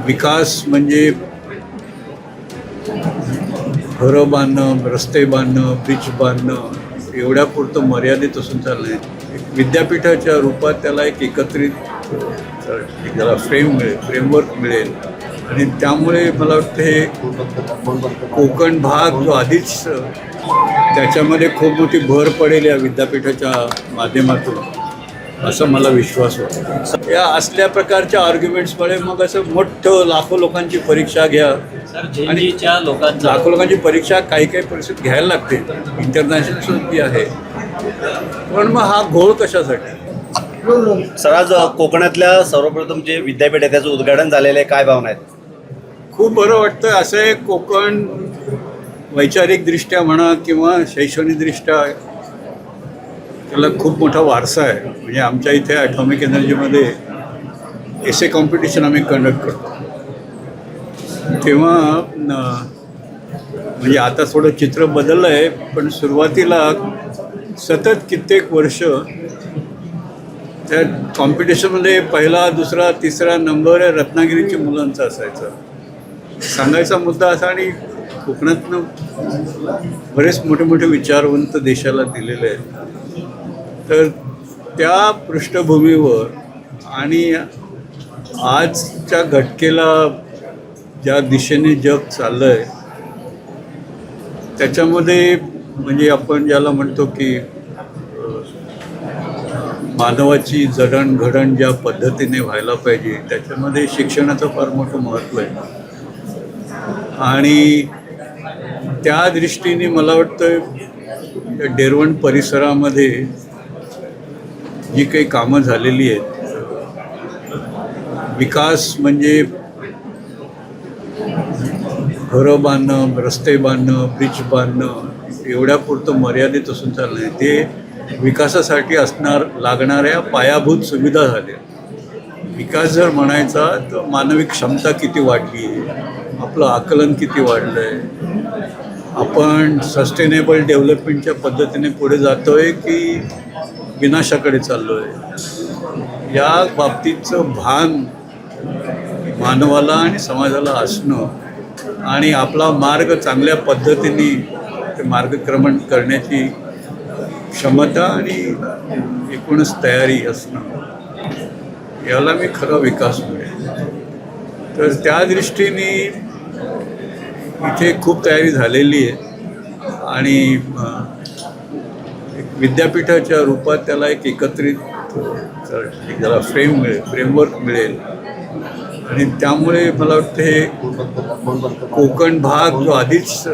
विकास म्हणजे घरं बांधणं, रस्ते बांधणं, ब्रिज बांधणं एवढ्यापुरतं मर्यादित असून चाललं आहे. विद्यापीठाच्या रूपात त्याला एक एकत्रित त्याला फ्रेमवर्क मिळेल आणि त्यामुळे मला वाटतं हे कोकण भाग जो आधीच त्याच्यामध्ये खूप मोठी भर पडेल या विद्यापीठाच्या माध्यमातून, असं मला विश्वास होतो. या असल्या प्रकारच्या आर्ग्युमेंट्समुळे मग असं मोठं लाखो लोकांची परीक्षा घ्या आणि लाखो लोकांची परीक्षा काही काही परिस्थितीत घ्यायला लागते, इंटरनॅशनल सुद्धा आहे, पण मग हा घोळ कशासाठी? सर, आज कोकणातल्या सर्वप्रथम जे विद्यापीठ आहे त्याचं उद्घाटन झालेलं आहे, काय भावना आहेत? खूप बरं वाटतं. असं आहे, कोकण वैचारिकदृष्ट्या म्हणा किंवा शैक्षणिकदृष्ट्या त्याला खूप मोठा वारसा आहे. म्हणजे आमच्या इथे ॲटॉमिक एनर्जीमध्ये एसे कॉम्पिटिशन आम्ही कंडक्ट करतो, तेव्हा म्हणजे आता थोडं चित्र बदललं आहे, पण सुरुवातीला सतत कित्येक वर्ष त्या कॉम्पिटिशनमध्ये पहिला, दुसरा, तिसरा नंबर रत्नागिरीच्या मुलांचा असायचा. सांगायचा मुद्दा असा, आणि कोकणातनं बरेच मोठे मोठे विचारवंत देशाला दिलेले आहेत. तर त्या पृष्ठभूमीवर आणि आजच्या घटकेला ज्या दिशेने जग चाललं आहे त्याच्यामध्ये म्हणजे आपण ज्याला म्हणतो की मानवाची जडणघडण ज्या पद्धतीने व्हायला पाहिजे त्याच्यामध्ये शिक्षणाचं फार मोठं महत्त्व आहे. आणि त्या दृष्टीने मला वाटतं डेरवण परिसरामध्ये जी काही कामं झालेली आहेत, विकास म्हणजे घरं बांधणं, रस्ते बांधणं, ब्रिज बांधणं एवढ्यापुरतं मर्यादित असून चाललं आहे. ते विकासासाठी लागणाऱ्या पायाभूत सुविधा झाल्या. विकास जर म्हणायचा तर मानवी क्षमता किती वाढली आहे, आपलं आकलन किती वाढलं आहे, आपण सस्टेनेबल डेव्हलपमेंटच्या पद्धतीने पुढे जातो आहे की विनाशाकडे चाललो आहे, या बाबतीचं भान मानवाला आणि समाजाला असणं आणि आपला मार्ग चांगल्या पद्धतीने ते मार्गक्रमण करण्याची क्षमता आणि एकूणच तयारी असणं, याला मी खरा विकास मिळेल. तर त्या दृष्टीने इथे खूप तयारी झालेली आहे आणि विद्यापीठाच्या रूपात त्याला एक एकत्रित त्याला फ्रेमवर्क मिळेल आणि त्यामुळे मला वाटतं हे कोकण भाग जो आधीच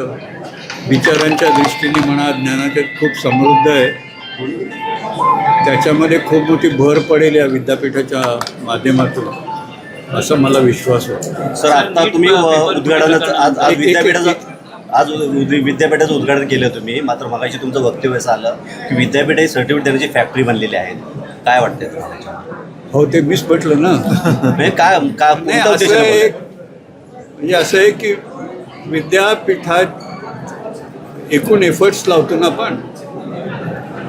विचारांच्या दृष्टीने म्हणा, ज्ञानाच्या खूप समृद्ध आहे, त्याच्यामध्ये खूप मोठी भर पडेल या विद्यापीठाच्या माध्यमातून, असं मला विश्वास होतो. सर, आता तुम्ही विद्यापीठाचं उद्घाटन केलं तुम्ही, मात्र मगाशी तुमचं वक्तव्य असं आलं की विद्यापीठ ही सर्टिफिकेट देण्याची फॅक्टरी बनलेली आहे, काय वाटते तुम्हाला? हो, ते मीच म्हटलं ना. म्हणजे काय नाही, असं आहे म्हणजे असं आहे की विद्यापीठात एकूण एफर्ट्स लावतो ना आपण,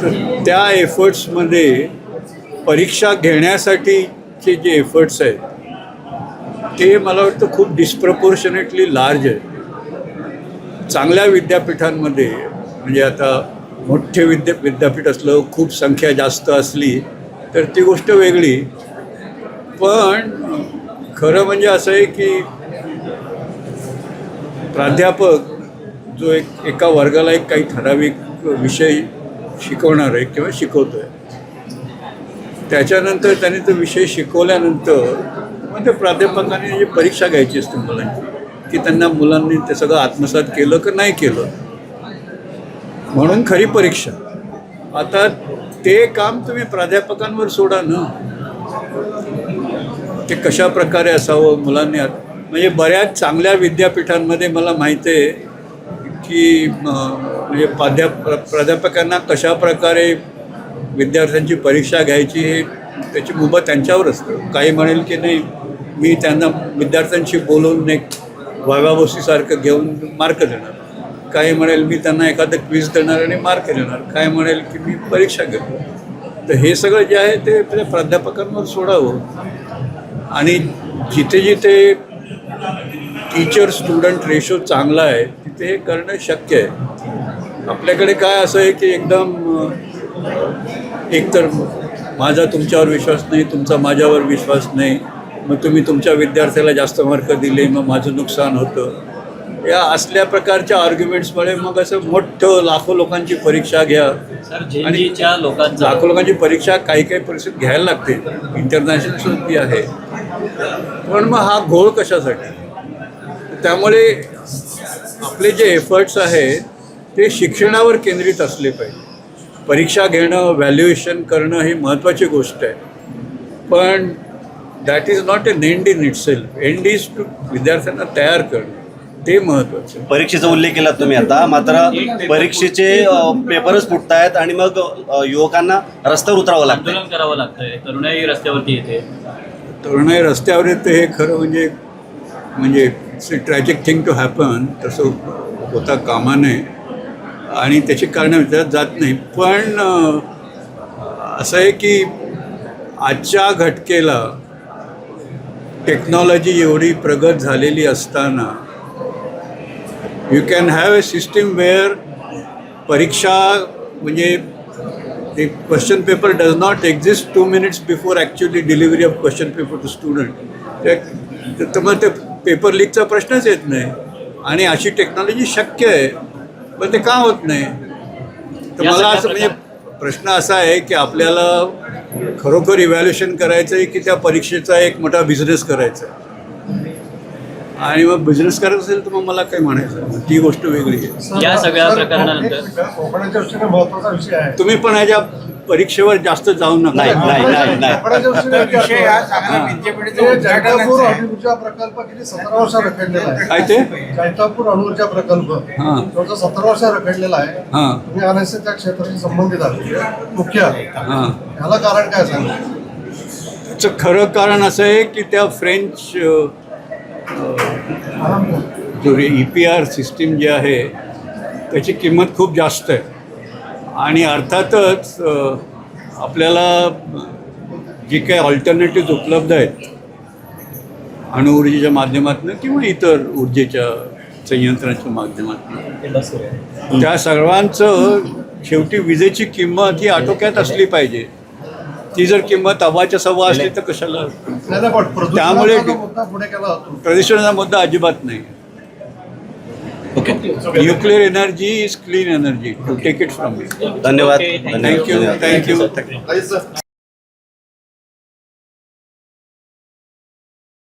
तर त्या एफर्ट्समध्ये परीक्षा घेण्यासाठीचे जे एफर्ट्स आहेत ते मला वाटतं खूप डिस्प्रपोर्शनेटली लार्ज आहे. चांगल्या विद्यापीठांमध्ये म्हणजे आता मोठे विद्यापीठ असलं, खूप संख्या जास्त असली तर ती गोष्ट वेगळी, पण खरं म्हणजे असं आहे की प्राध्यापक जो एका वर्गाला एक काही ठराविक विषय शिकवणार आहे किंवा शिकवतो आहे, त्याच्यानंतर त्याने तो विषय शिकवल्यानंतर मग ते प्राध्यापकाने जी परीक्षा घ्यायची असते मुलांची की त्यांना मुलांनी ते सगळं आत्मसात केलं की नाही केलं, म्हणून खरी परीक्षा. आता ते काम तुम्ही प्राध्यापकांवर सोडा ना, ते कशा प्रकारे असावं मुलांनी. म्हणजे बऱ्याच चांगल्या विद्यापीठांमध्ये मला माहिती आहे की म्हणजे प्राध्यापकांना कशा प्रकारे विद्यार्थ्यांची परीक्षा घ्यायची हे त्याची मुभा त्यांच्यावर असतं. काही म्हणेल की नाही, मी त्यांना विद्यार्थ्यांशी बोलवून एक वागाबोसीसारखं घेऊन मार्क देणार, काही म्हणेल मी त्यांना एखादं क्विज देणार आणि मार्क देणार, काय म्हणेल की मी परीक्षा घेतो. तर हे सगळं जे आहे ते प्राध्यापकांवर सोडावं आणि जिथे जिथे टीचर स्टुडंट रेशो चांगला आहे तिथे हे करणं शक्य आहे. आपल्याकडे काय असं आहे की एकदम एकतर माझा तुमच्यावर विश्वास नाही, तुमचा माझ्यावर विश्वास नाही, मग तुम्ही तुमच्या विद्यार्थ्याला जास्त मार्क दिले मग माझं नुकसान होतं, या असल्या प्रकारच्या आर्ग्युमेंट्समुळे मग असं मोठं लाखो लोकांची परीक्षा घ्या. सर जेएनजीच्या लोकांचा लाखो लोकांची परीक्षा काही काही परिस्थितीत घ्यायला लागते, इंटरनॅशनल सुद्धा आहे, पण मग हा घोळ कशासाठी? त्यामुळे आपले जे एफर्ट्स आहेत ते शिक्षणावर केंद्रित असले पाहिजे. परीक्षा घेणं, व्हॅल्युएशन करणं ही महत्त्वाची गोष्ट आहे, पण that is not an end in itself. End is to विद्यार्थ्यांना तयार करणं, ते महत्त्वाचं. परीक्षेचा उल्लेख केला तुम्ही आता, मात्र परीक्षेचे पेपरच फुटत आहेत आणि मग युवकांना रस्त्यावर उतरावं लागतं. आंदोलन करावं लागतंय, तरुणाई रस्त्यावरती येते. तरुणाई रस्त्यावर येते हे खरं म्हणजे it's a tragic thing to happen. तसं होता कामा नये आणि त्याची कारणं विचारत जात नाही. पण असं आहे की आजच्या घटकेला टेक्नॉलॉजी एवढी प्रगत झालेली असताना you can have a system where परीक्षा म्हणजे the question paper does not exist 2 minutes before actually delivery of question paper to student. तर मग ते पेपर लीकचा प्रश्नच येत नाही आणि अशी टेक्नॉलॉजी शक्य आहे, पण ते का होत नाही? तर मला असं म्हणजे प्रश्न असा आहे की आपल्याला खरोखर इव्हॅल्युएशन करायचं आहे की त्या परीक्षेचा एक मोठा बिझनेस करायचा आहे? आणि मग बिझनेस करायचं असेल तर मग मला काय म्हणायचं, ती गोष्ट वेगळी आहे. या सगळ्या प्रकरणानंतर कोकणाच्या दृष्टीने महत्त्वाचा विषय आहे. तुम्ही पण ह्याच्या परीक्षेवर जास्त जाऊ नका. नाही. कोकणाच्या दृष्टीने विषय हा चांगला विद्यापीठाचा उद्घाटनाचा जैतापूर आहे. अणुऊर्जा प्रकल्प किती 17 वर्ष रखडलेला आहे. काय ते? जैतापूर अणुऊर्जा प्रकल्प हां. तो 17 वर्ष रखडलेला आहे. हां तुम्ही अनायसे त्या क्षेत्राशी संबंधित आहात, मुख्य आहे. हां. ह्याला कारण काय सांगा? त्याचं खरं कारण असं आहे की त्या फ्रेंच जो EPR सिस्टीम जी आहे त्याची किंमत खूप जास्त आहे आणि अर्थातच आपल्याला जी काही ऑल्टरनेटिव्ह उपलब्ध आहेत अणुऊर्जेच्या माध्यमातून किंवा इतर ऊर्जेच्या संयंत्रांच्या माध्यमातून त्या सर्वांचं शेवटी विजेची किंमत ही आटोक्यात असली पाहिजे. ती जर किंमत अव्वाच्या सव्वा असली तर कशाला? नाही, पण त्यामुळे प्रदूषणाचा जो मुद्दा पुढे केला जातो. प्रदूषणाचा मुद्दा अजिबात नाही. Okay, nuclear energy is clean energy, to take it from me. धन्यवाद. Okay, थँक्यू धन्यवाद. थँक्यू.